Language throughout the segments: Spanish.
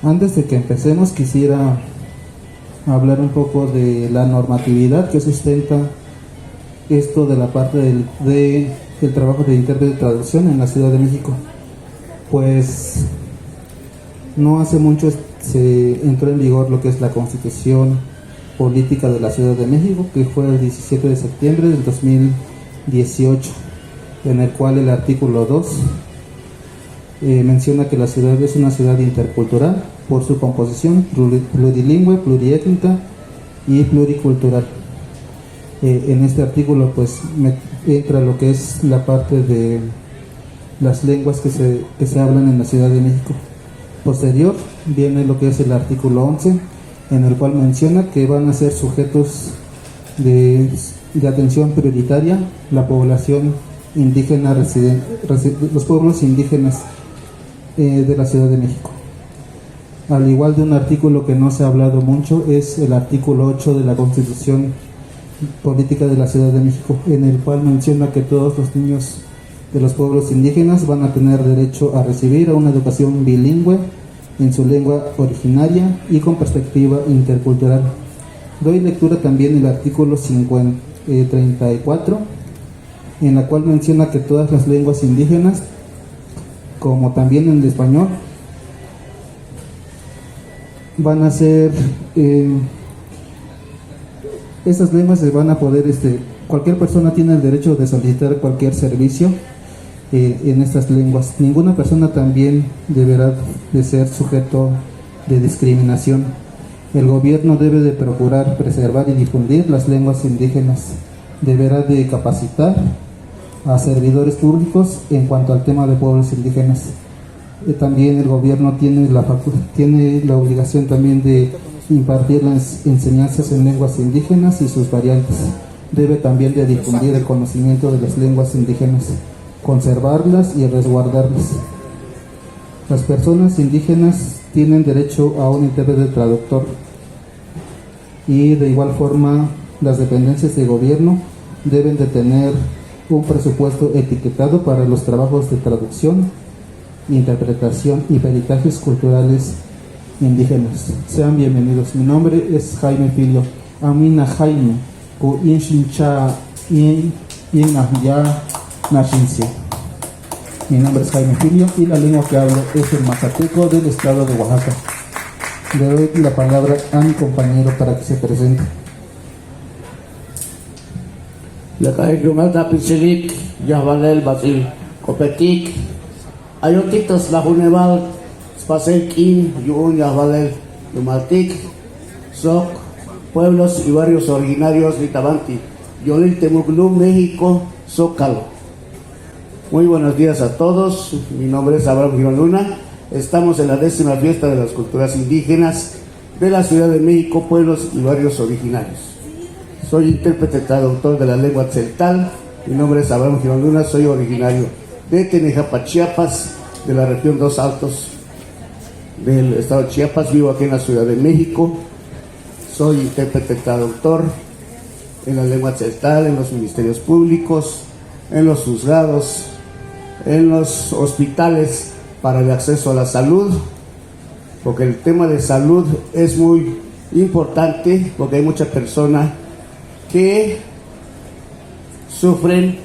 Antes de que empecemos, quisiera hablar un poco de la normatividad que sustenta esto de la parte del trabajo de intérprete de traducción en la Ciudad de México. Pues no hace mucho se entró en vigor lo que es la Constitución Política de la Ciudad de México, que fue el 17 de septiembre del 2018, en el cual el artículo 2 menciona que la ciudad es una ciudad intercultural por su composición plurilingüe, pluriétnica y pluricultural. En este artículo pues entra lo que es la parte de las lenguas que se hablan en la Ciudad de México. Posterior viene lo que es el artículo 11, en el cual menciona que van a ser sujetos de atención prioritaria la población indígena los pueblos indígenas de la Ciudad de México. Al igual de un artículo que no se ha hablado mucho es el artículo 8 de la Constitución Política de la Ciudad de México, en el cual menciona que todos los niños de los pueblos indígenas van a tener derecho a recibir una educación bilingüe en su lengua originaria y con perspectiva intercultural. Doy lectura también el artículo 34, en la cual menciona que todas las lenguas indígenas, como también en el español, van a ser esas lenguas se van a poder cualquier persona tiene el derecho de solicitar cualquier servicio en estas lenguas. Ninguna persona también deberá de ser sujeto de discriminación. El gobierno debe de procurar preservar y difundir las lenguas indígenas. Deberá de capacitar a servidores públicos en cuanto al tema de pueblos indígenas. También el gobierno tiene la obligación también de impartir las enseñanzas en lenguas indígenas y sus variantes. Debe también de difundir el conocimiento de las lenguas indígenas, conservarlas y resguardarlas. Las personas indígenas tienen derecho a un intérprete traductor, y de igual forma las dependencias de gobierno deben de tener un presupuesto etiquetado para los trabajos de traducción, interpretación y peritajes culturales indígenas. Sean bienvenidos. Mi nombre es Jaime Filio. Amina Jaime, o Inshincha ya Nashinse. Mi nombre es Jaime Filio y la lengua que hablo es el mazateco del estado de Oaxaca. Le doy la palabra a mi compañero para que se presente. La calle Pichilik, Yavalel Basil, Copetic, Ayotitos la Juneval, Spaselkin, Yun Yavalel, Lumaltic, Soc, pueblos y barrios originarios de Tabanti, Yolil Temuclú, México, Zócalo. Muy buenos días a todos, mi nombre es Abraham Girón Luna. Estamos en la 10ª fiesta de las culturas indígenas de la Ciudad de México, pueblos y barrios originarios. Soy intérprete traductor de la lengua tzeltal. Mi nombre es Abraham Girón Luna, soy originario de Tenejapa, Chiapas, de la región Dos Altos del estado de Chiapas. Vivo aquí en la Ciudad de México. Soy intérprete traductor en la lengua tzeltal, en los ministerios públicos, en los juzgados, en los hospitales para el acceso a la salud, porque el tema de salud es muy importante, porque hay muchas personas que sufren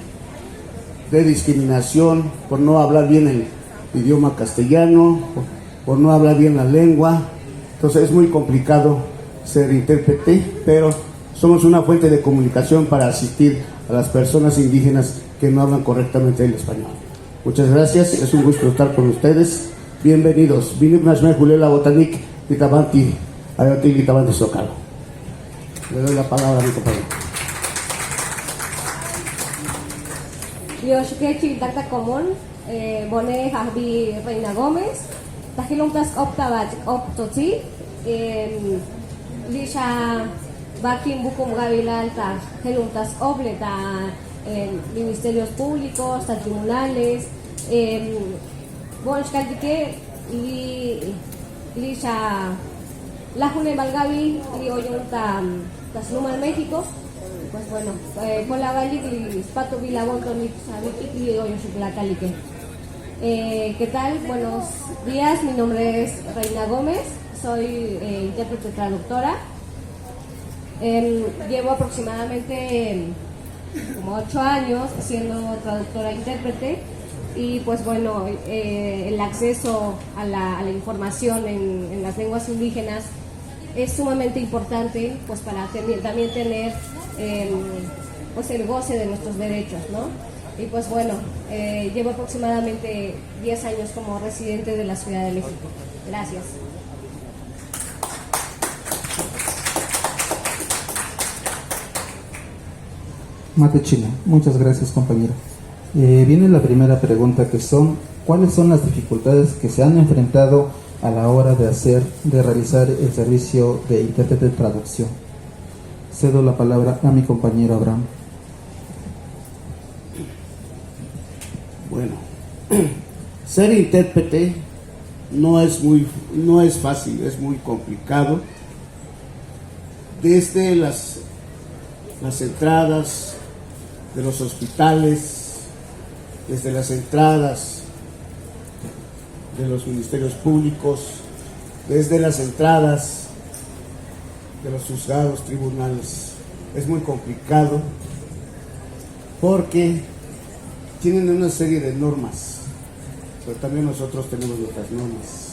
de discriminación por no hablar bien el idioma castellano, por no hablar bien la lengua. Entonces es muy complicado ser intérprete, pero somos una fuente de comunicación para asistir a las personas indígenas que no hablan correctamente el español. Muchas gracias, es un gusto estar con ustedes. Bienvenidos. Vinip Nashme Julela Botanik, Vitabanti, Ayoti Vitabanti Zócalo. Le doy la palabra a mi compañero. Yo soy Chivitacta Común, Bone Javi Reina Gómez, Tajilumtas Optabach Optoti, Lisha Bakim Bukum Gavilal, Tajilumtas Obleta, ministerios públicos, tribunales, Bonshkaltike, Lisha Lajune Balgavi, Li Oyunta Tasluman México. Pues bueno, por la Bali, Pato Vilabonto, Li Oyunta Calique. ¿Qué tal? Buenos días, mi nombre es Reina Gómez, soy intérprete traductora. Llevo aproximadamente como 8 años siendo traductora e intérprete, y pues bueno, el acceso a la información en las lenguas indígenas es sumamente importante, pues para también tener pues el goce de nuestros derechos, ¿no? Y pues bueno, llevo aproximadamente 10 años como residente de la Ciudad de México. Gracias. Mate China, muchas gracias, compañero. Viene la primera pregunta, que son: ¿cuáles son las dificultades que se han enfrentado a la hora de realizar el servicio de intérprete de traducción? Cedo la palabra a mi compañero Abraham. Bueno, ser intérprete no es fácil, es muy complicado. Desde las entradas de los hospitales, desde las entradas de los ministerios públicos, desde las entradas de los juzgados, tribunales, es muy complicado porque tienen una serie de normas, pero también nosotros tenemos nuestras normas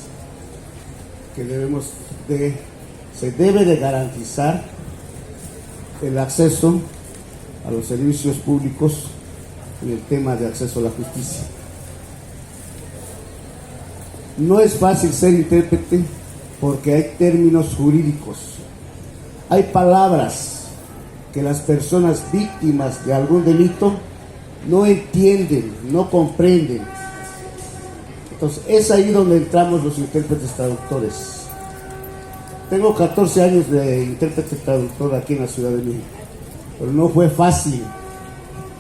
que se debe de garantizar el acceso a los servicios públicos en el tema de acceso a la justicia. No es fácil ser intérprete porque hay términos jurídicos, hay palabras que las personas víctimas de algún delito no entienden, no comprenden. Entonces es ahí donde entramos los intérpretes traductores. Tengo 14 años de intérprete traductor aquí en la Ciudad de México, pero no fue fácil.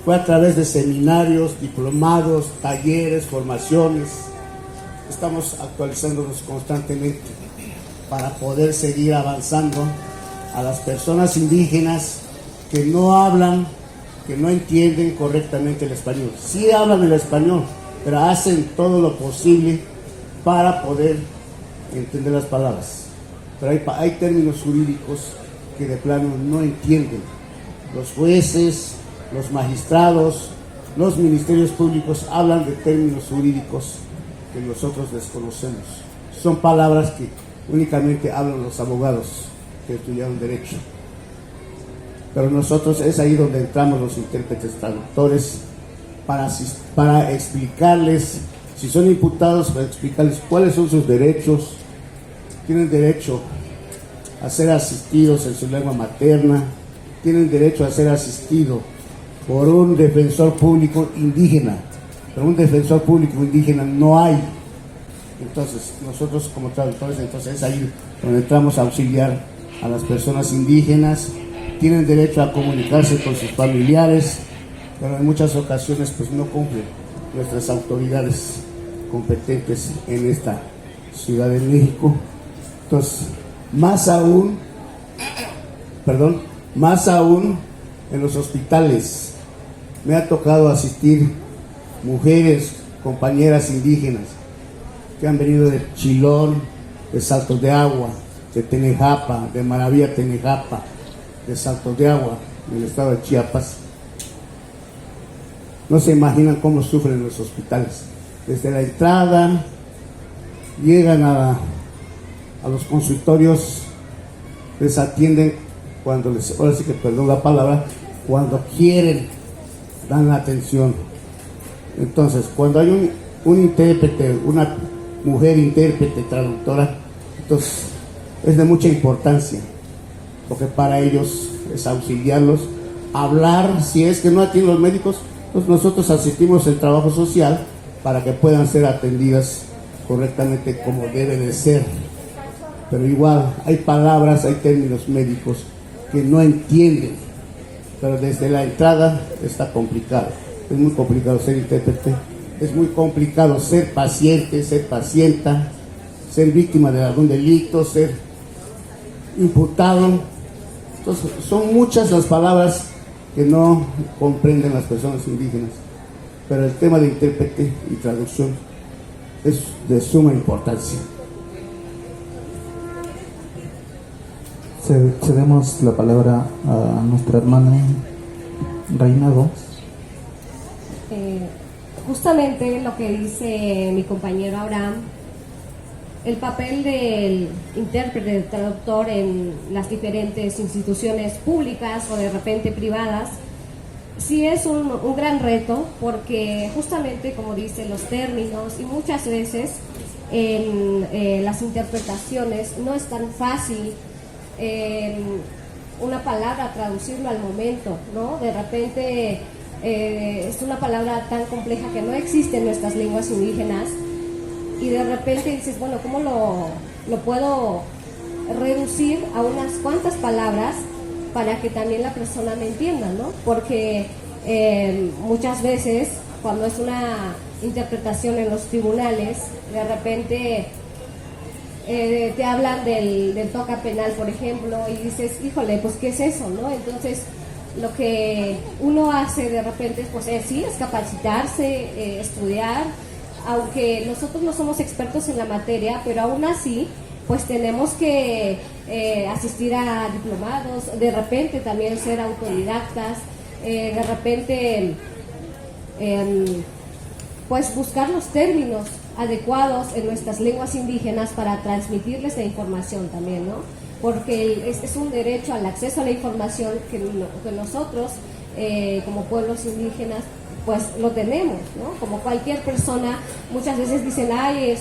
Fue a través de seminarios, diplomados, talleres, formaciones. Estamos actualizándonos constantemente para poder seguir avanzando a las personas indígenas que no hablan, que no entienden correctamente el español. Sí hablan el español, pero hacen todo lo posible para poder entender las palabras. Pero hay términos jurídicos que de plano no entienden. Los jueces, los magistrados, los ministerios públicos hablan de términos jurídicos que nosotros desconocemos. Son palabras que únicamente hablan los abogados que estudiaron derecho. Pero nosotros es ahí donde entramos los intérpretes traductores para explicarles, si son imputados, para explicarles cuáles son sus derechos. Tienen derecho a ser asistidos en su lengua materna, tienen derecho a ser asistido por un defensor público indígena, pero un defensor público indígena no hay. Entonces, nosotros como traductores, entonces es ahí donde entramos a auxiliar a las personas indígenas. Tienen derecho a comunicarse con sus familiares, pero en muchas ocasiones pues no cumplen nuestras autoridades competentes en esta Ciudad de México. Entonces, más aún en los hospitales me ha tocado asistir mujeres, compañeras indígenas que han venido de Chilón, de Saltos de Agua, de Tenejapa, de Maravilla Tenejapa, de Saltos de Agua, del estado de Chiapas. No se imaginan cómo sufren los hospitales. Desde la entrada llegan a los consultorios, les atienden cuando ahora sí que perdón la palabra, cuando quieren, dan la atención. Entonces, cuando hay un intérprete, una mujer intérprete, traductora, entonces es de mucha importancia, porque para ellos es auxiliarlos, hablar, si es que no atienden los médicos, pues nosotros asistimos el trabajo social para que puedan ser atendidas correctamente como debe de ser. Pero igual hay palabras, hay términos médicos que no entienden, pero desde la entrada está complicado. Es muy complicado ser intérprete, es muy complicado ser paciente, ser pacienta, ser víctima de algún delito, ser imputado. Entonces son muchas las palabras que no comprenden las personas indígenas, pero el tema de intérprete y traducción es de suma importancia. Cedemos la palabra a nuestra hermana Reina Gómez. Justamente lo que dice mi compañero Abraham, el papel del intérprete, del traductor en las diferentes instituciones públicas o de repente privadas, sí es un gran reto, porque justamente, como dicen los términos, y muchas veces en las interpretaciones no es tan fácil una palabra traducirlo al momento, ¿no? De repente es una palabra tan compleja que no existe en nuestras lenguas indígenas, y de repente dices, bueno, ¿cómo lo puedo reducir a unas cuantas palabras para que también la persona me entienda, ¿no? Porque muchas veces cuando es una interpretación en los tribunales, de repente te hablan del toca penal, por ejemplo, y dices, híjole, pues ¿qué es eso, no? Entonces lo que uno hace de repente pues sí, es capacitarse, estudiar, aunque nosotros no somos expertos en la materia, pero aún así pues tenemos que asistir a diplomados, de repente también ser autodidactas, de repente pues buscar los términos adecuados en nuestras lenguas indígenas para transmitirles la información también, ¿no? Porque es un derecho al acceso a la información que nosotros como pueblos indígenas pues lo tenemos, ¿no? Como cualquier persona, muchas veces dicen, ay,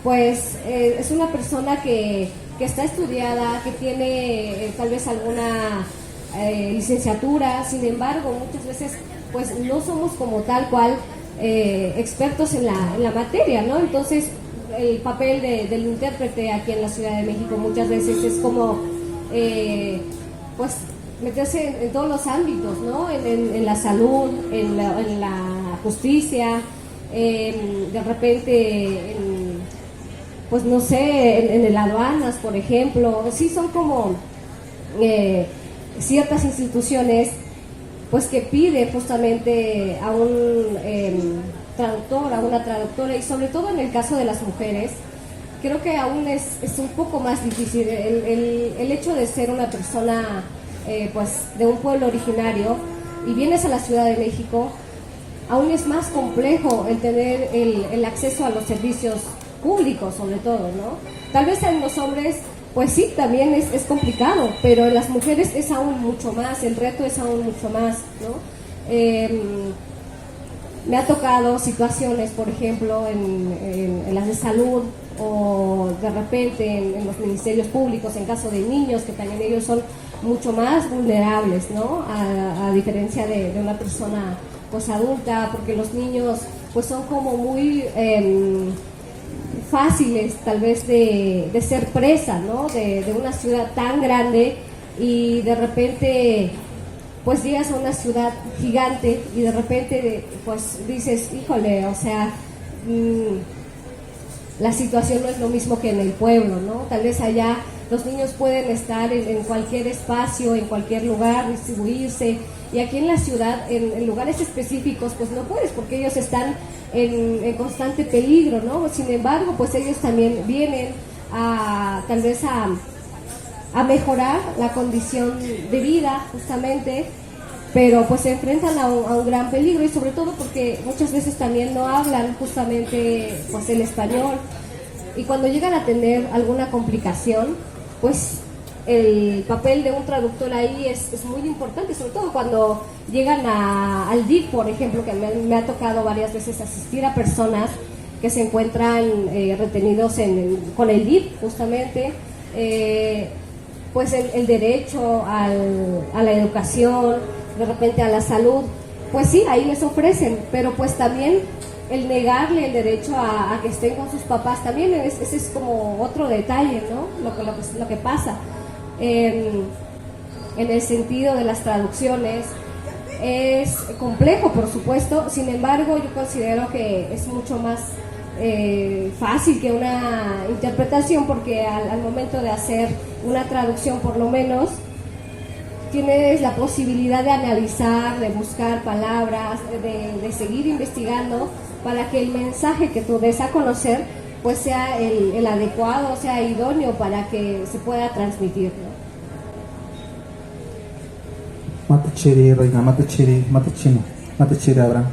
pues es una persona que está estudiada, que tiene tal vez alguna licenciatura, sin embargo, muchas veces pues no somos como tal cual expertos en la materia, ¿no? Entonces, el papel del intérprete aquí en la Ciudad de México muchas veces es como, pues, meterse en todos los ámbitos, ¿no? En la salud, en la justicia, de repente, pues no sé, en las aduanas, por ejemplo. Sí son como ciertas instituciones pues que pide justamente a un traductor, a una traductora, y sobre todo en el caso de las mujeres, creo que aún es un poco más difícil el hecho de ser una persona pues de un pueblo originario y vienes a la Ciudad de México. Aún es más complejo el tener el acceso a los servicios públicos, sobre todo, ¿no? Tal vez en los hombres pues sí, también es complicado, pero en las mujeres es aún mucho más, el reto es aún mucho más, ¿no? Me ha tocado situaciones, por ejemplo, en las de salud, o de repente en los ministerios públicos, en caso de niños, que también ellos son mucho más vulnerables, ¿no? A diferencia de una persona pues adulta, porque los niños pues son como muy fáciles tal vez de ser presa, ¿no? De una ciudad tan grande, y de repente pues llegas a una ciudad gigante y de repente pues dices, híjole, o sea, la situación no es lo mismo que en el pueblo, ¿no? Tal vez allá los niños pueden estar en cualquier espacio, en cualquier lugar, distribuirse, y aquí en la ciudad, en lugares específicos, pues no puedes, porque ellos están en constante peligro, ¿no? Sin embargo, pues ellos también vienen tal vez a mejorar la condición de vida, justamente, pero pues se enfrentan a un gran peligro, y sobre todo porque muchas veces también no hablan justamente pues el español, y cuando llegan a tener alguna complicación, pues el papel de un traductor ahí es muy importante, sobre todo cuando llegan al DIF, por ejemplo, que me ha tocado varias veces asistir a personas que se encuentran retenidos con el DIF, justamente, pues el derecho a la educación, de repente a la salud, pues sí, ahí les ofrecen, pero pues también el negarle el derecho a que estén con sus papás también, ese es como otro detalle, ¿no? Lo que pasa. En el sentido de las traducciones es complejo, por supuesto, sin embargo yo considero que es mucho más fácil que una interpretación, porque al momento de hacer una traducción, por lo menos tienes la posibilidad de analizar, de buscar palabras, de seguir investigando para que el mensaje que tú des a conocer pues sea el adecuado, sea idóneo para que se pueda transmitir, ¿no? Matachiri, Reina, Matachiri, Matachino, Matachiri, Abraham.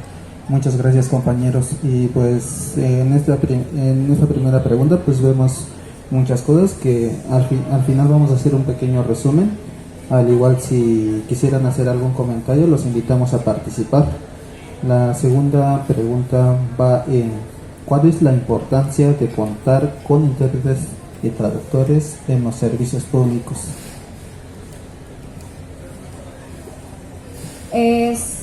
Muchas gracias, compañeros. Y pues en esta primera pregunta pues vemos muchas cosas que al final vamos a hacer un pequeño resumen. Al igual, si quisieran hacer algún comentario, los invitamos a participar. La segunda pregunta va en: ¿cuál es la importancia de contar con intérpretes y traductores en los servicios públicos? Es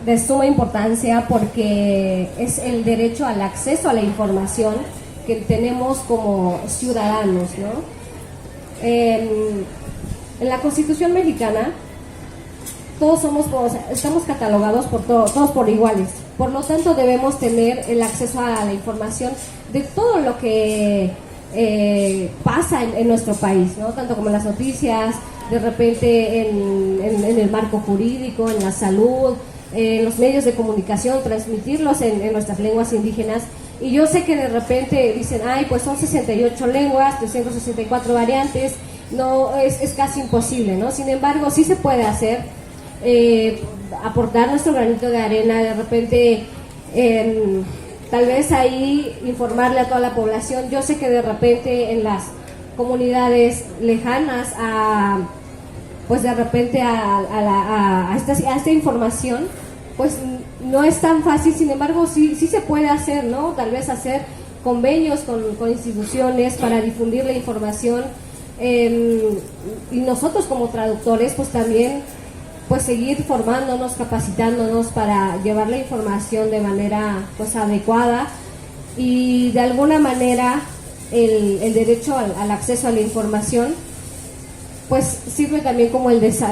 de suma importancia porque es el derecho al acceso a la información que tenemos como ciudadanos, ¿no? En la Constitución mexicana todos estamos catalogados por todos por iguales, por lo tanto debemos tener el acceso a la información de todo lo que pasa en nuestro país, ¿no? Tanto como las noticias, de repente en el marco jurídico, en la salud, en los medios de comunicación, transmitirlos en nuestras lenguas indígenas. Y yo sé que de repente dicen, ay, pues son 68 lenguas, 364 variantes, no, es casi imposible, ¿no? Sin embargo, sí se puede hacer, aportar nuestro granito de arena, de repente, tal vez ahí informarle a toda la población. Yo sé que de repente en las comunidades lejanas pues de repente a esta información, pues no es tan fácil. Sin embargo, sí se puede hacer, ¿no? Tal vez hacer convenios con instituciones para difundir la información, y nosotros como traductores pues también pues seguir formándonos, capacitándonos para llevar la información de manera pues adecuada, y de alguna manera el derecho al acceso a la información pues sirve también como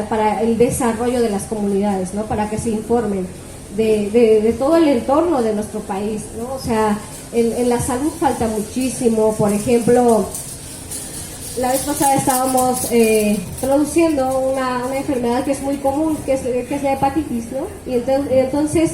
para el desarrollo de las comunidades, ¿no? Para que se informen de todo el entorno de nuestro país, ¿no? O sea, en la salud falta muchísimo. Por ejemplo, la vez pasada estábamos produciendo una enfermedad que es muy común, que es la hepatitis, ¿no? Y entonces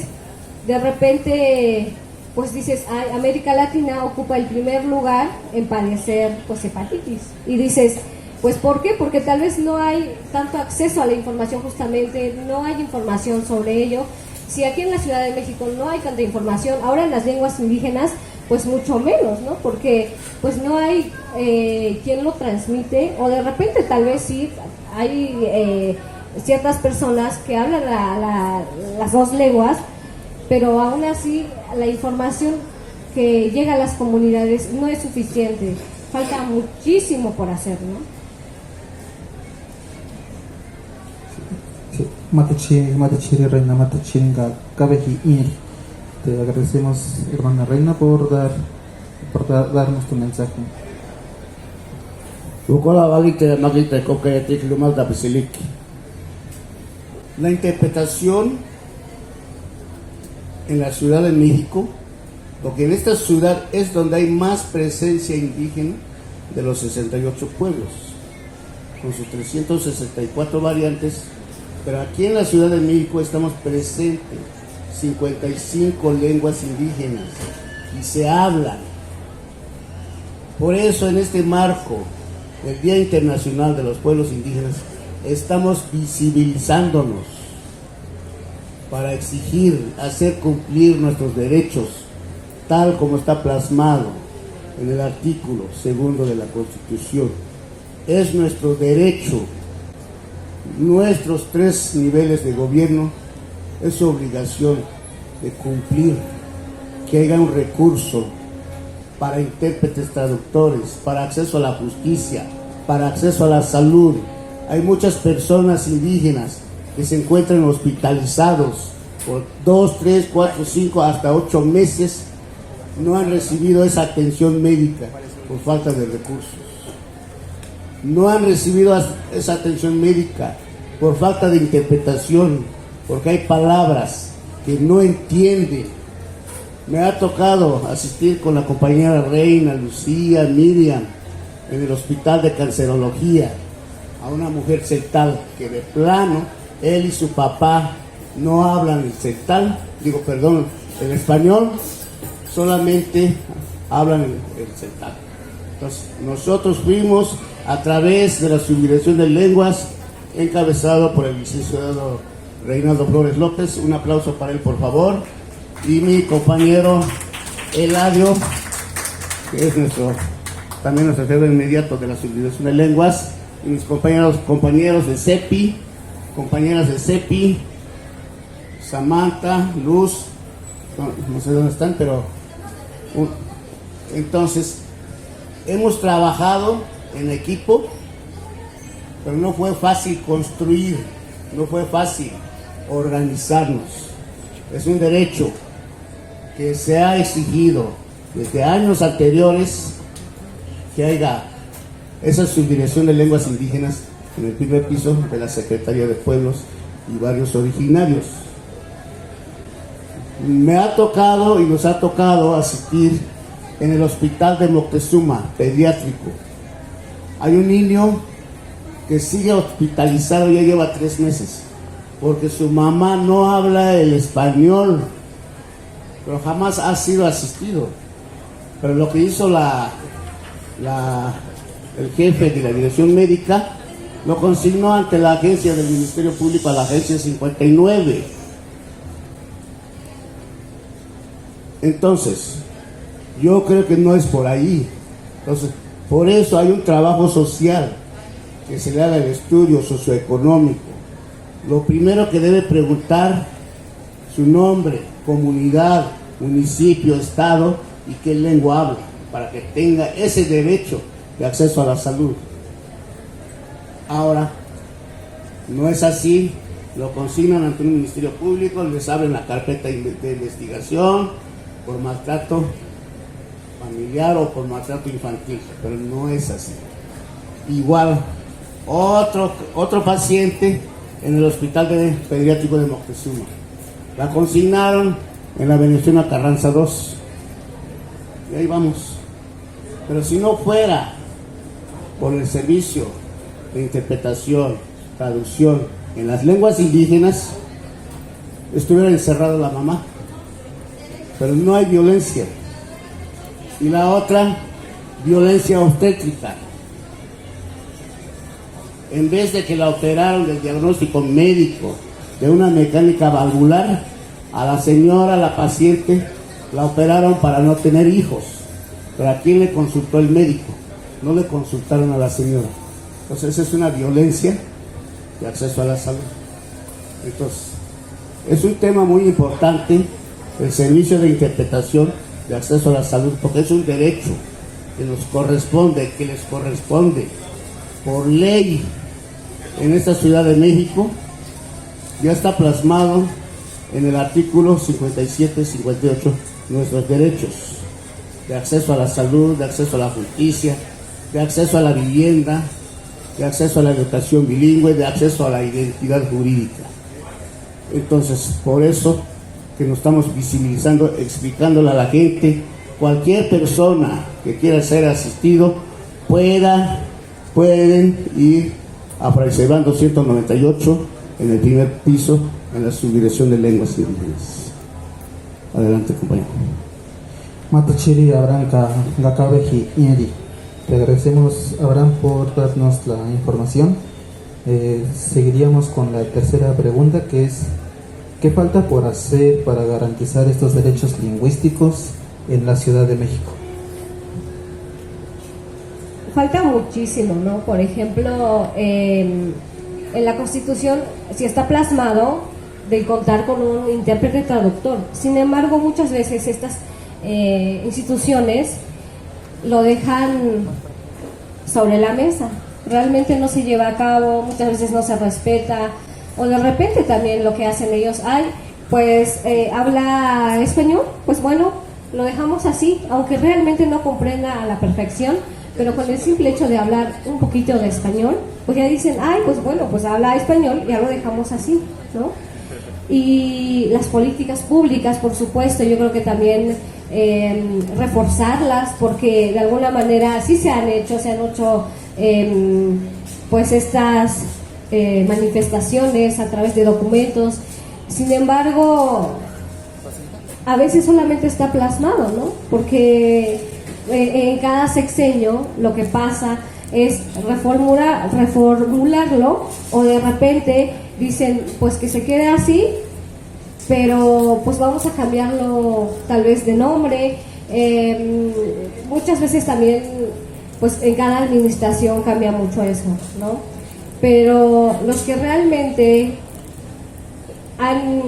de repente pues dices, ay, América Latina ocupa el primer lugar en padecer pues hepatitis, y dices, pues ¿por qué? Porque tal vez no hay tanto acceso a la información, justamente no hay información sobre ello. Si aquí en la Ciudad de México no hay tanta información, ahora en las lenguas indígenas pues mucho menos, ¿no? Porque pues no hay quien lo transmite, o de repente tal vez sí hay ciertas personas que hablan las dos lenguas, pero aún así la información que llega a las comunidades no es suficiente. Falta muchísimo por hacer, ¿no? Matachiri, Reina, Matachinga, Kabeji Ir. Te agradecemos, hermana Reina, por darnos tu mensaje. La interpretación en la Ciudad de México, porque en esta ciudad es donde hay más presencia indígena de los 68 pueblos, con sus 364 variantes. Pero aquí en la Ciudad de México estamos presentes 55 lenguas indígenas y se hablan. Por eso en este marco del Día Internacional de los Pueblos Indígenas estamos visibilizándonos para exigir, hacer cumplir nuestros derechos, tal como está plasmado en el artículo 2 de la Constitución. Es nuestro derecho. Nuestros 3 niveles de gobierno es su obligación de cumplir que haya un recurso para intérpretes traductores, para acceso a la justicia, para acceso a la salud. Hay muchas personas indígenas que se encuentran hospitalizados por 2, 3, 4, 5, hasta 8 meses, no han recibido esa atención médica por falta de recursos. No han recibido esa atención médica por falta de interpretación, porque hay palabras que no entienden. Me ha tocado asistir con la compañera Reina, Lucía, Miriam, en el hospital de cancerología, a una mujer celtal que de plano, él y su papá no hablan el celtal, el español, solamente hablan el Celtal. Entonces, nosotros fuimos a través de la Subdirección de Lenguas, encabezado por el licenciado Reinaldo Flores López. Un aplauso para él, por favor. Y mi compañero Eladio, que es también nuestro jefe inmediato de la Subdirección de Lenguas, y mis compañeros de CEPI, compañeras de CEPI, Samantha, Luz, no sé dónde están, pero entonces hemos trabajado en equipo, pero no fue fácil construir, no fue fácil organizarnos. Es un derecho que se ha exigido desde años anteriores, que haya esa subdirección de lenguas indígenas en el primer piso de la Secretaría de Pueblos y Barrios Originarios. Me ha tocado y nos ha tocado asistir en el hospital de Moctezuma, pediátrico. Hay un niño que sigue hospitalizado, ya lleva 3 meses, porque su mamá no habla el español, pero jamás ha sido asistido. Pero lo que hizo el jefe de la dirección médica, lo consignó ante la agencia del Ministerio Público, a la agencia 59. Entonces, yo creo que no es por ahí. Entonces, por eso hay un trabajo social, que se le haga el estudio socioeconómico. Lo primero que debe preguntar, su nombre, comunidad, municipio, estado y qué lengua habla, para que tenga ese derecho de acceso a la salud. Ahora, no es así, lo consignan ante un ministerio público, les abren la carpeta de investigación por maltrato familiar o por maltrato infantil, pero no es así. Igual, otro paciente en el hospital pediátrico de Moctezuma, la consignaron en la Venustiano Carranza 2, y ahí vamos. Pero si no fuera por el servicio de interpretación, traducción en las lenguas indígenas, estuviera encerrada la mamá. Pero no hay violencia. Y la otra, violencia obstétrica. En vez de que la operaron del diagnóstico médico de una mecánica valvular, a la señora, la paciente, la operaron para no tener hijos. Pero ¿a quién le consultó el médico? No le consultaron a la señora. Entonces esa es una violencia de acceso a la salud. Entonces, es un tema muy importante el servicio de interpretación de acceso a la salud, porque es un derecho que nos corresponde, que les corresponde por ley. En esta Ciudad de México ya está plasmado en el artículo 57, 58 nuestros derechos de acceso a la salud, de acceso a la justicia, de acceso a la vivienda, de acceso a la educación bilingüe, de acceso a la identidad jurídica. Entonces, por eso que nos estamos visibilizando, explicándole a la gente, cualquier persona que quiera ser asistido, pueden ir a Fray Servando 198 en el primer piso, en la Subdirección de Lenguas Indígenas. Adelante, compañero. Matachiri Abraham Gakabeji Ieri. Te agradecemos, Abraham, por darnos la información. Seguiríamos con la tercera pregunta, que es: ¿qué falta por hacer para garantizar estos derechos lingüísticos en la Ciudad de México? Falta muchísimo, ¿no? Por ejemplo, en la Constitución sí está plasmado de contar con un intérprete traductor. Sin embargo, muchas veces estas instituciones lo dejan sobre la mesa. Realmente no se lleva a cabo, muchas veces no se respeta, o de repente también lo que hacen ellos, habla español, pues bueno, lo dejamos así, aunque realmente no comprenda a la perfección, pero con el simple hecho de hablar un poquito de español, pues ya dicen, pues bueno, pues habla español, ya lo dejamos así, ¿no? Y las políticas públicas, por supuesto, yo creo que también reforzarlas, porque de alguna manera sí se han hecho pues estas manifestaciones a través de documentos. Sin embargo, a veces solamente está plasmado, ¿no? Porque en cada sexenio lo que pasa es reformularlo, o de repente dicen pues que se quede así, pero pues vamos a cambiarlo tal vez de nombre. Muchas veces también pues en cada administración cambia mucho eso, ¿no? Pero los que realmente han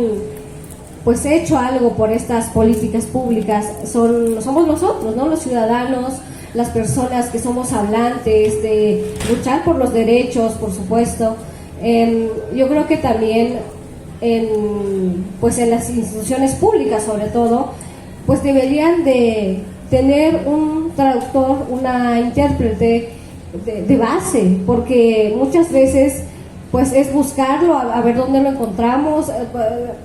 pues hecho algo por estas políticas públicas somos nosotros, ¿no? Los ciudadanos, las personas que somos hablantes de luchar por los derechos, por supuesto. Yo creo que también pues en las instituciones públicas, sobre todo, pues deberían de tener un traductor, una intérprete de base, porque muchas veces pues es buscarlo, a ver dónde lo encontramos.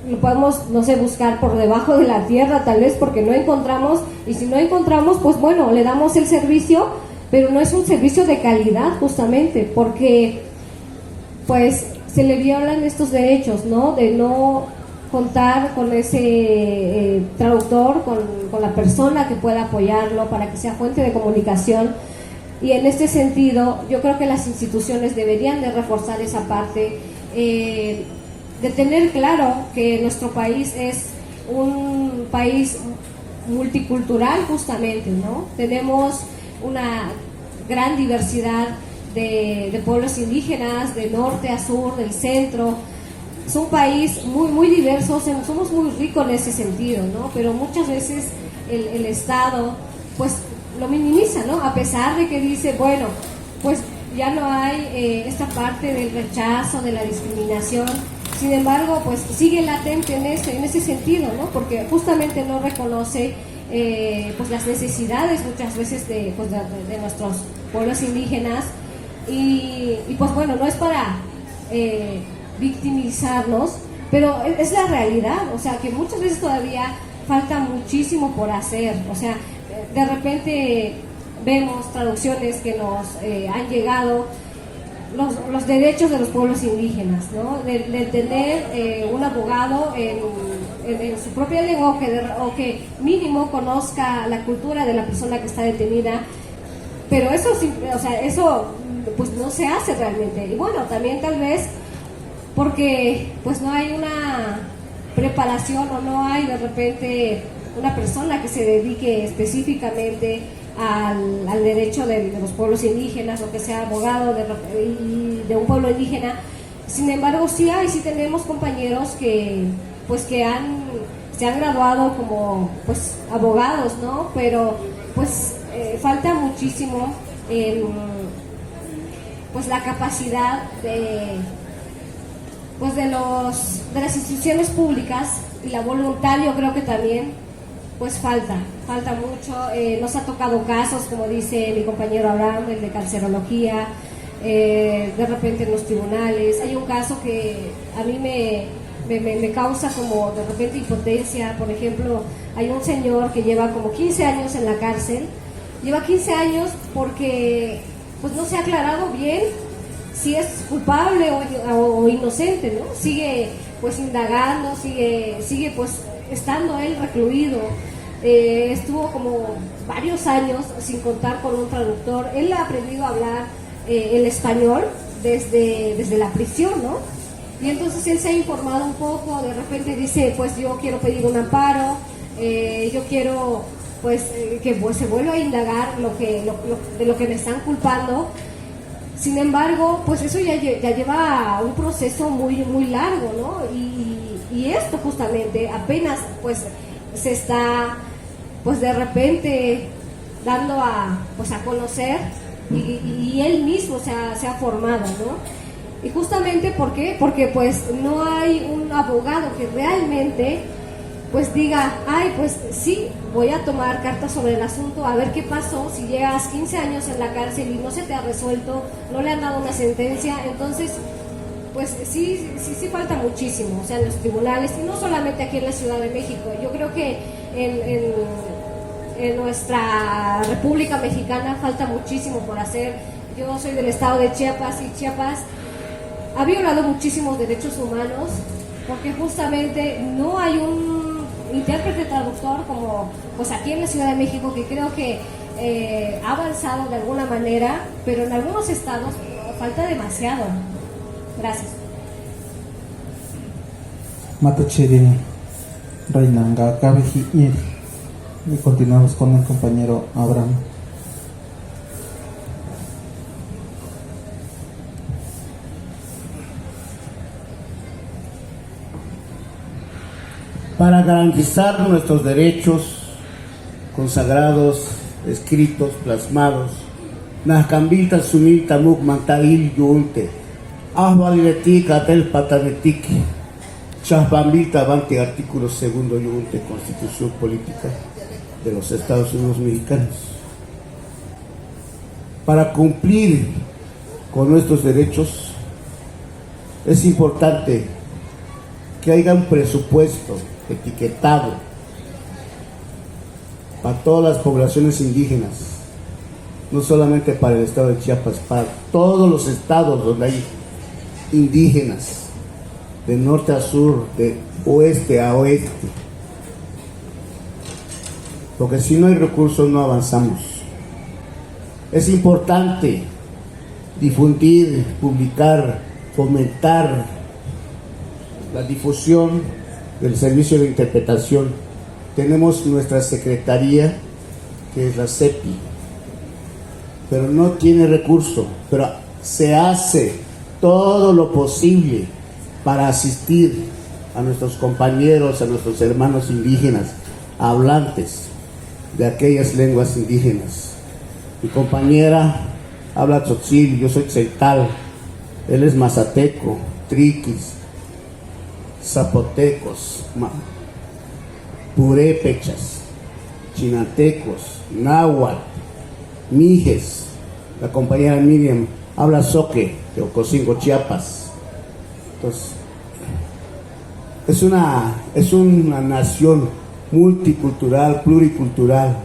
Lo podemos, no sé, buscar por debajo de la tierra tal vez, porque no encontramos, y si no encontramos, pues bueno, le damos el servicio, pero no es un servicio de calidad, justamente porque pues se le violan estos derechos, ¿no? De no contar con ese traductor, con la persona que pueda apoyarlo para que sea fuente de comunicación. Y en este sentido, yo creo que las instituciones deberían de reforzar esa parte, de tener claro que nuestro país es un país multicultural, justamente, ¿no? Tenemos una gran diversidad de pueblos indígenas, de norte a sur, del centro. Es un país muy, muy diverso, somos muy ricos en ese sentido, ¿no? Pero muchas veces el Estado, pues, lo minimiza, ¿no? A pesar de que dice, bueno, pues ya no hay esta parte del rechazo, de la discriminación. Sin embargo, pues sigue latente en ese sentido, ¿no? Porque justamente no reconoce pues las necesidades muchas veces de nuestros pueblos indígenas. Y pues bueno, no es para victimizarnos, pero es la realidad. O sea, que muchas veces todavía falta muchísimo por hacer. O sea, de repente vemos traducciones que nos han llegado, los derechos de los pueblos indígenas, ¿no? De tener un abogado en su propia lengua, o que mínimo conozca la cultura de la persona que está detenida. Pero eso, o sea, eso pues no se hace realmente. Y bueno, también tal vez porque pues no hay una preparación, o no hay de repente una persona que se dedique específicamente al derecho de los pueblos indígenas, o que sea abogado de un pueblo indígena. Sin embargo, sí tenemos compañeros que pues que se han graduado como pues abogados, ¿no? Pero pues falta muchísimo pues la capacidad de las instituciones públicas, y la voluntad. Yo creo que también pues falta mucho. Nos ha tocado casos, como dice mi compañero Abraham, el de carcerología, de repente en los tribunales. Hay un caso que a mí me causa como de repente impotencia. Por ejemplo, hay un señor que lleva como 15 años en la cárcel. Lleva 15 años porque pues no se ha aclarado bien si es culpable o inocente, ¿no? Sigue pues indagando, sigue pues estando él recluido. Estuvo como varios años sin contar con un traductor. Él ha aprendido a hablar el español desde la prisión, ¿no? Y entonces él se ha informado un poco. De repente dice, pues yo quiero pedir un amparo, yo quiero pues que pues se vuelva a indagar de lo que me están culpando. Sin embargo, pues eso ya lleva un proceso muy, muy largo, ¿no? Y esto justamente apenas pues se está pues de repente dando a conocer, y él mismo se ha formado, ¿no? Y justamente, ¿por qué? Porque pues no hay un abogado que realmente pues diga, ay, pues sí, voy a tomar cartas sobre el asunto, a ver qué pasó. Si llegas 15 años en la cárcel y no se te ha resuelto, no le han dado una sentencia, entonces pues sí falta muchísimo, o sea, en los tribunales, y no solamente aquí en la Ciudad de México. Yo creo que en nuestra República Mexicana falta muchísimo por hacer. Yo soy del estado de Chiapas, y Chiapas ha violado muchísimos derechos humanos, porque justamente no hay intérprete traductor como pues aquí en la Ciudad de México, que creo que ha avanzado de alguna manera, pero en algunos estados falta demasiado. Gracias. Matachiri Reinanga Kabeji y continuamos con el compañero Abraham. Para garantizar nuestros derechos consagrados, escritos, plasmados, Nahkambilta Sumilta Muk Mantail Yulte, Ahvaliletik Atel Patanetik, Chahbambilta Banti, artículo 2 Yulte, Constitución Política de los Estados Unidos Mexicanos. Para cumplir con nuestros derechos, es importante que haya un presupuesto etiquetado para todas las poblaciones indígenas, no solamente para el estado de Chiapas, para todos los estados donde hay indígenas, de norte a sur, de oeste a oeste, porque si no hay recursos no avanzamos. Es importante difundir, publicar, fomentar la difusión del servicio de interpretación. Tenemos nuestra secretaría, que es la CEPI, pero no tiene recurso, pero se hace todo lo posible para asistir a nuestros compañeros, a nuestros hermanos indígenas, hablantes de aquellas lenguas indígenas. Mi compañera habla tzotzil, yo soy tzeltal, él es mazateco, triquis, zapotecos, purépechas, chinantecos, náhuatl, mijes. La compañera Miriam habla zoque, de Ocosingo, Chiapas. Entonces, es una nación multicultural, pluricultural,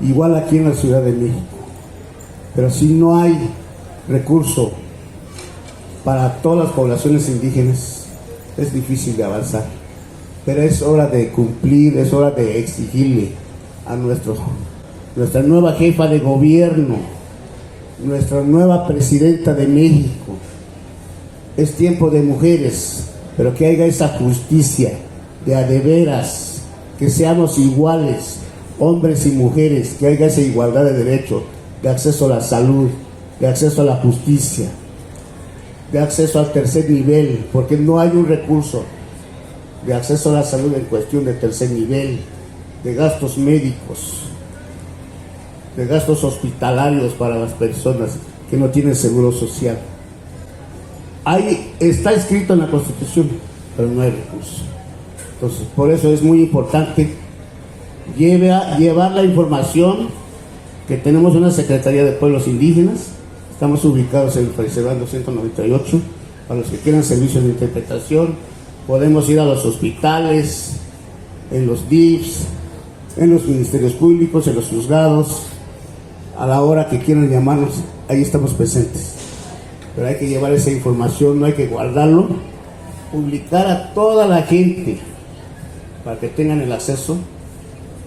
igual aquí en la Ciudad de México. Pero si no hay recurso para todas las poblaciones indígenas, es difícil de avanzar. Pero es hora de cumplir, es hora de exigirle a nuestra nueva jefa de gobierno, nuestra nueva presidenta de México. Es tiempo de mujeres, pero que haya esa justicia de a de veras, que seamos iguales, hombres y mujeres, que haya esa igualdad de derechos, de acceso a la salud, de acceso a la justicia, de acceso al tercer nivel, porque no hay un recurso de acceso a la salud en cuestión de tercer nivel, de gastos médicos, de gastos hospitalarios para las personas que no tienen seguro social. Ahí está escrito en la Constitución, pero no hay recursos. Entonces, por eso es muy importante llevar la información, que tenemos una Secretaría de Pueblos Indígenas. Estamos ubicados en el Fariservando 198. Para los que quieran servicios de interpretación, podemos ir a los hospitales, en los DIFs, en los ministerios públicos, en los juzgados. A la hora que quieran llamarnos, ahí estamos presentes. Pero hay que llevar esa información, no hay que guardarlo, publicar a toda la gente para que tengan el acceso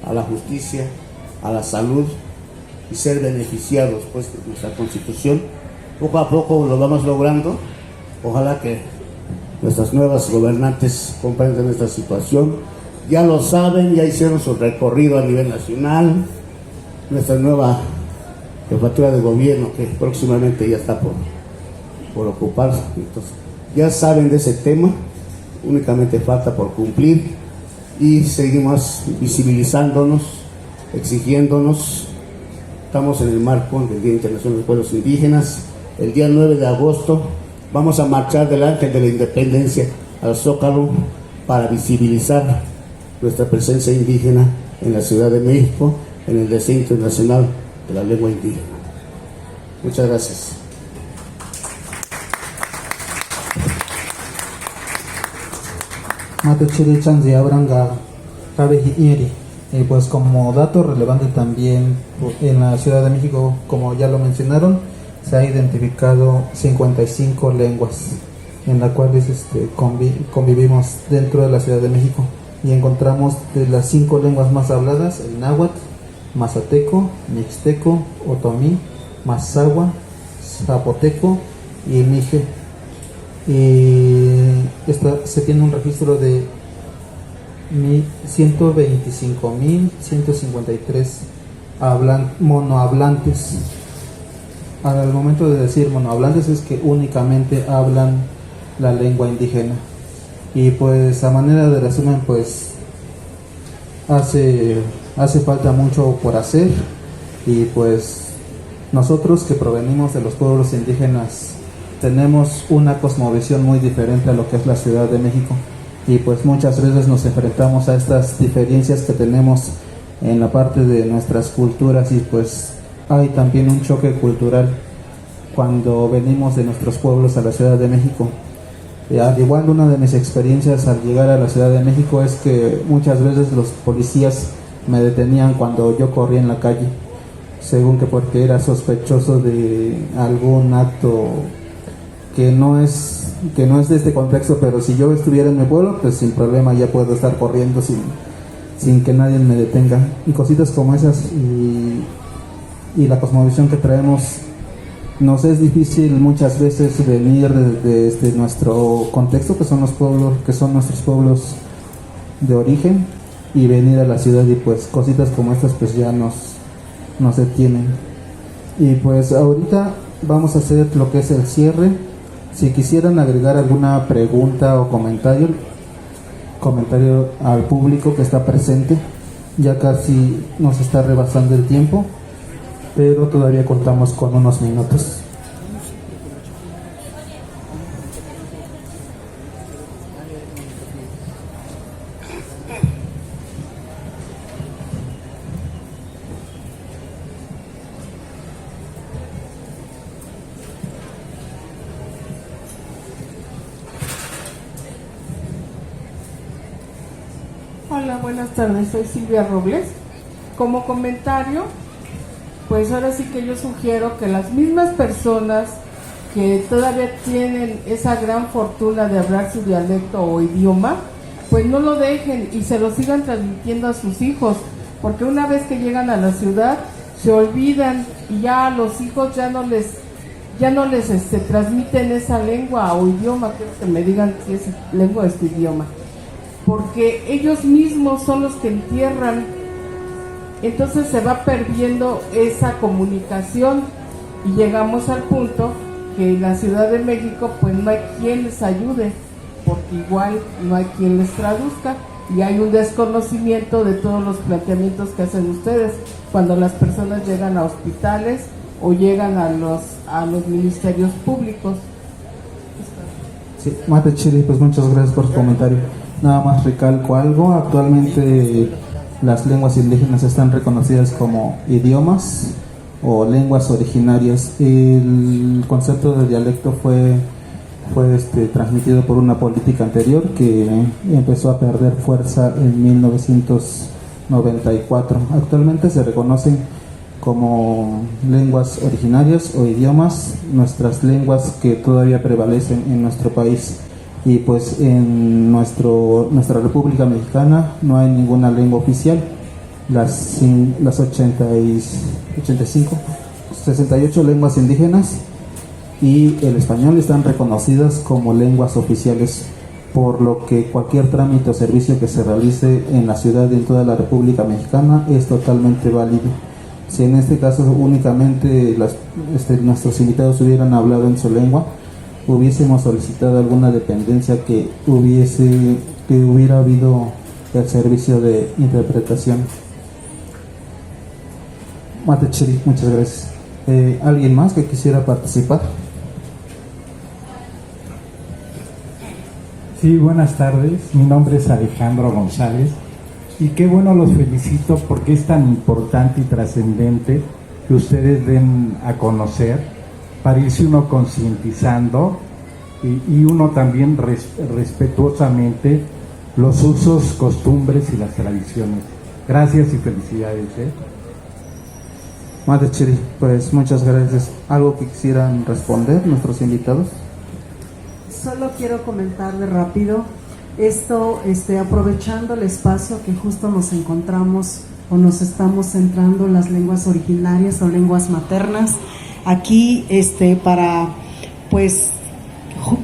a la justicia, a la salud y ser beneficiados pues de nuestra Constitución. Poco a poco lo vamos logrando. Ojalá que nuestras nuevas gobernantes comprendan esta situación. Ya lo saben, ya hicieron su recorrido a nivel nacional. Nuestra nueva jefatura de gobierno, que próximamente ya está por ocuparse, entonces ya saben de ese tema. Únicamente falta por cumplir y seguimos visibilizándonos, exigiéndonos. Estamos en el marco del Día Internacional de los Pueblos Indígenas. El día 9 de agosto vamos a marchar del Ángel de la Independencia al Zócalo para visibilizar nuestra presencia indígena en la Ciudad de México, en el Día Internacional de la Lengua Indígena. Muchas gracias. Matachiri Chanzi Abranga Kabeji Iri. Pues como dato relevante también, en la Ciudad de México, como ya lo mencionaron, se ha identificado 55 lenguas en las cuales convivimos dentro de la Ciudad de México. y encontramos de las 5 lenguas más habladas el náhuatl, mazateco, mixteco, otomí, mazahua, zapoteco y mije. Y se tiene un registro de 125.153 monohablantes. Al momento de decir monohablantes es que únicamente hablan la lengua indígena. Y pues a manera de resumen, pues hace falta mucho por hacer, y pues nosotros que provenimos de los pueblos indígenas tenemos una cosmovisión muy diferente a lo que es la Ciudad de México, y pues muchas veces nos enfrentamos a estas diferencias que tenemos en la parte de nuestras culturas, y pues hay también un choque cultural cuando venimos de nuestros pueblos a la Ciudad de México. Al igual, una de mis experiencias al llegar a la Ciudad de México es que muchas veces los policías me detenían cuando yo corría en la calle, según que porque era sospechoso de algún acto que no es de este contexto, pero si yo estuviera en mi pueblo, pues sin problema ya puedo estar corriendo sin que nadie me detenga, y cositas como esas, y la cosmovisión que traemos. Nos es difícil muchas veces venir desde nuestro contexto, que son los pueblos, que son nuestros pueblos de origen, y venir a la ciudad, y pues cositas como estas pues ya nos detienen. Y pues ahorita vamos a hacer lo que es el cierre. Si quisieran agregar alguna pregunta o comentario al público que está presente, ya casi nos está rebasando el tiempo, pero todavía contamos con unos minutos. Hola, buenas tardes, soy Silvia Robles. Como comentario, pues ahora sí que yo sugiero que las mismas personas que todavía tienen esa gran fortuna de hablar su dialecto o idioma, pues no lo dejen y se lo sigan transmitiendo a sus hijos, porque una vez que llegan a la ciudad se olvidan y ya a los hijos ya no les transmiten esa lengua o idioma. Quiero que me digan si es lengua o es tu idioma, porque ellos mismos son los que entierran. Entonces se va perdiendo esa comunicación y llegamos al punto que en la Ciudad de México pues no hay quien les ayude, porque igual no hay quien les traduzca, y hay un desconocimiento de todos los planteamientos que hacen ustedes cuando las personas llegan a hospitales o llegan a los ministerios públicos. Sí, Mate Chile, pues muchas gracias por su comentario. Nada más recalco algo: actualmente las lenguas indígenas están reconocidas como idiomas o lenguas originarias. El concepto de dialecto fue transmitido por una política anterior que empezó a perder fuerza en 1994. Actualmente se reconocen como lenguas originarias o idiomas nuestras lenguas que todavía prevalecen en nuestro país. Y pues en nuestra República Mexicana no hay ninguna lengua oficial. Las 68 lenguas indígenas y el español están reconocidas como lenguas oficiales, por lo que cualquier trámite o servicio que se realice en la ciudad y en toda la República Mexicana es totalmente válido. Si en este caso únicamente nuestros invitados hubieran hablado en su lengua, hubiésemos solicitado alguna dependencia que hubiera habido el servicio de interpretación. Matechiri, muchas gracias. ¿Alguien más que quisiera participar? Sí, buenas tardes. Mi nombre es Alejandro González y qué bueno, los felicito porque es tan importante y trascendente que ustedes den a conocer para irse uno concientizando y uno también respetuosamente los usos, costumbres y las tradiciones. Gracias y felicidades. Madre Chiri, pues muchas gracias. ¿Algo que quisieran responder nuestros invitados? Solo quiero comentarle rápido Esto aprovechando el espacio que justo nos encontramos o nos estamos centrando en las lenguas originarias o lenguas maternas, aquí para pues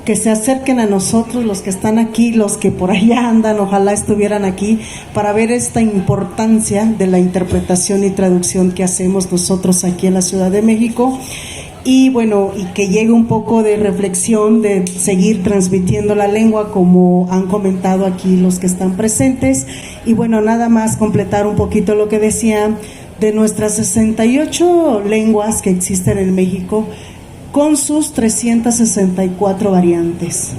que se acerquen a nosotros, los que están aquí, los que por allá andan, ojalá estuvieran aquí, para ver esta importancia de la interpretación y traducción que hacemos nosotros aquí en la Ciudad de México. Y bueno, y que llegue un poco de reflexión, de seguir transmitiendo la lengua, como han comentado aquí los que están presentes. Y bueno, nada más completar un poquito lo que decía de nuestras 68 lenguas que existen en México, con sus 364 variantes.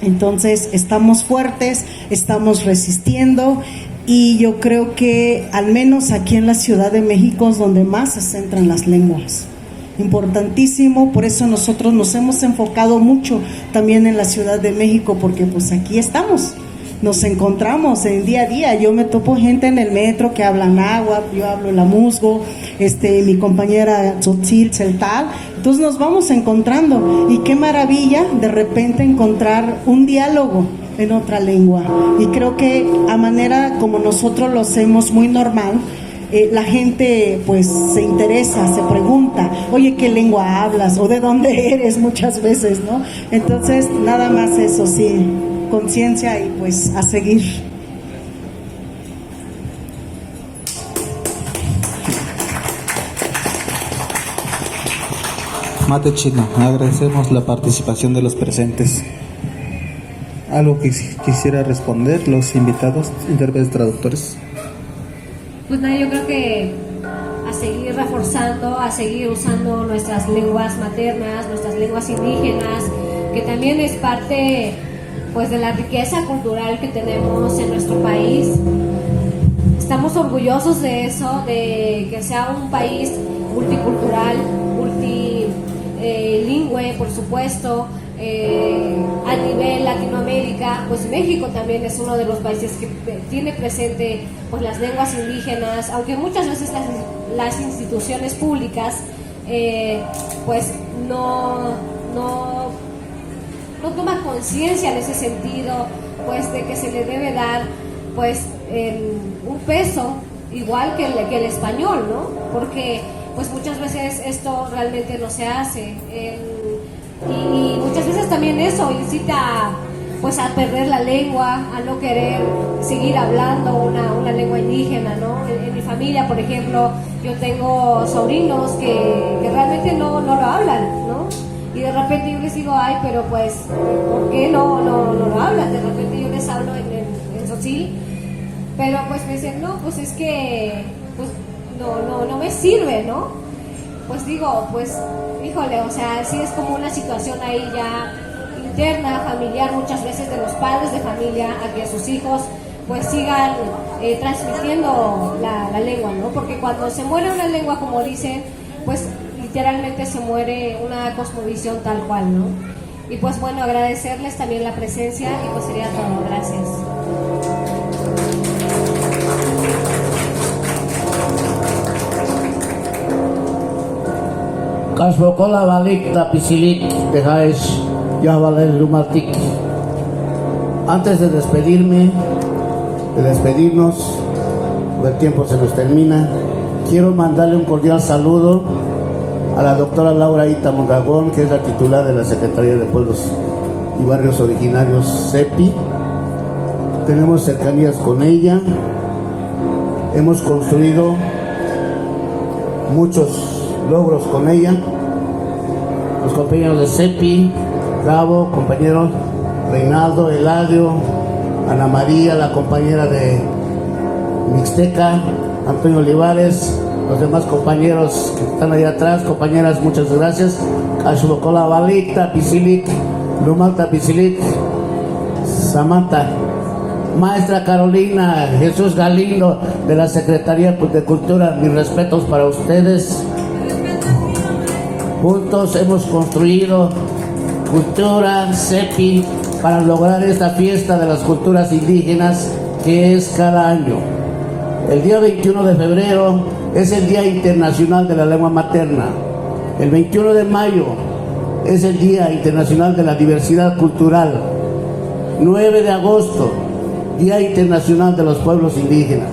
Entonces estamos fuertes, estamos resistiendo, y yo creo que al menos aquí en la Ciudad de México es donde más se centran las lenguas. Importantísimo, por eso nosotros nos hemos enfocado mucho también en la Ciudad de México, porque pues aquí estamos, nos encontramos en día a día. Yo me topo gente en el metro que hablan náhuatl, yo hablo el amuzgo, mi compañera tzotzil, celtal, entonces nos vamos encontrando, y qué maravilla de repente encontrar un diálogo en otra lengua. Y creo que a manera como nosotros lo hacemos muy normal, la gente pues se interesa, se pregunta, oye, ¿qué lengua hablas? O ¿de dónde eres? Muchas veces, ¿no? Entonces, nada más eso, sí, conciencia y pues a seguir. Mate chino, agradecemos la participación de los presentes. ¿Algo que quisiera responder los invitados, intérpretes, traductores? Pues nada, yo creo que a seguir reforzando, a seguir usando nuestras lenguas maternas, nuestras lenguas indígenas, que también es parte pues de la riqueza cultural que tenemos en nuestro país. Estamos orgullosos de eso, de que sea un país multicultural, multilingüe, por supuesto. A nivel Latinoamérica, pues México también es uno de los países que tiene presente pues las lenguas indígenas, aunque muchas veces las instituciones públicas pues no toman conciencia en ese sentido, pues de que se le debe dar pues un peso igual que el español, ¿no? Porque pues muchas veces esto realmente no se hace. Y muchas veces también eso incita pues a perder la lengua, a no querer seguir hablando una lengua indígena, ¿no? En mi familia, por ejemplo, yo tengo sobrinos que realmente no lo hablan, ¿no? Y de repente yo les digo, ay, pero pues, ¿por qué no lo hablan? De repente yo les hablo en tzotzil, pero pues me dicen, no, pues es que pues no me sirve, ¿no? Pues digo, pues, híjole, o sea, sí es como una situación ahí ya interna, familiar, muchas veces de los padres de familia, a que sus hijos pues sigan transmitiendo la lengua, ¿no? Porque cuando se muere una lengua, como dicen, pues literalmente se muere una cosmovisión tal cual, ¿no? Y pues bueno, agradecerles también la presencia y pues sería todo. Gracias. Kasbokola balik tapisilik dejáis ya valer lumatik. Antes de despedirnos, el tiempo se nos termina. Quiero mandarle un cordial saludo a la doctora Laura Ita Mondragón, que es la titular de la Secretaría de Pueblos y Barrios Originarios, CEPI. Tenemos cercanías con ella, hemos construido muchos logros con ella. Los compañeros de CEPI, Gabo, compañeros Reinaldo, Eladio, Ana María, la compañera de Mixteca, Antonio Olivares, los demás compañeros que están allá atrás, compañeras, muchas gracias. Ashbokola Balik, Tapisilik, Lumal Tapisilik, Samantha, maestra Carolina, Jesús Galindo de la Secretaría de Cultura, mis respetos para ustedes. Juntos hemos construido Cultura, CEPI, para lograr esta fiesta de las culturas indígenas que es cada año. El día 21 de febrero es el Día Internacional de la Lengua Materna. El 21 de mayo es el Día Internacional de la Diversidad Cultural. 9 de agosto, Día Internacional de los Pueblos Indígenas.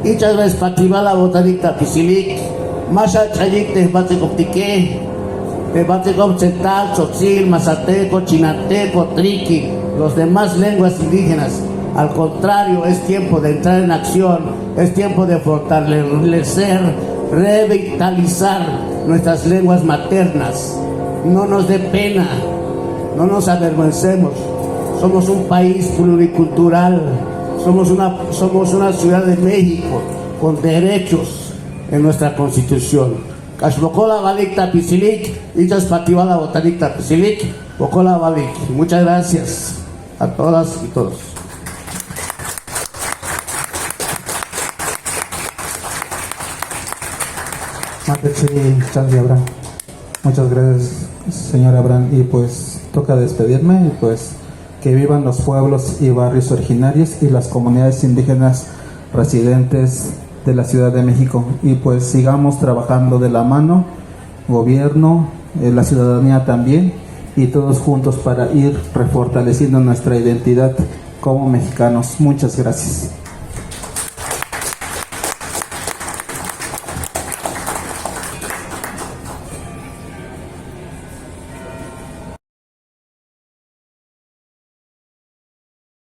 Ichas ves pativala botanita pisilic, masha chayik te baticoptique, te baticop chetal, tzotzil, mazateco, chinateco, triqui, los demás lenguas indígenas. Al contrario, es tiempo de entrar en acción, es tiempo de fortalecer, revitalizar nuestras lenguas maternas. No nos dé pena, no nos avergüencemos. Somos un país pluricultural, somos una ciudad de México con derechos en nuestra constitución. Kashbokola Balik Tapisilik, Ichas Pativala Botanik Tapisilik, Bokola Balik. Muchas gracias a todas y todos. Muchas gracias, señor Abraham. Y pues toca despedirme y pues que vivan los pueblos y barrios originarios y las comunidades indígenas residentes de la Ciudad de México. Y pues sigamos trabajando de la mano, gobierno, la ciudadanía también, y todos juntos para ir refortaleciendo nuestra identidad como mexicanos. Muchas gracias.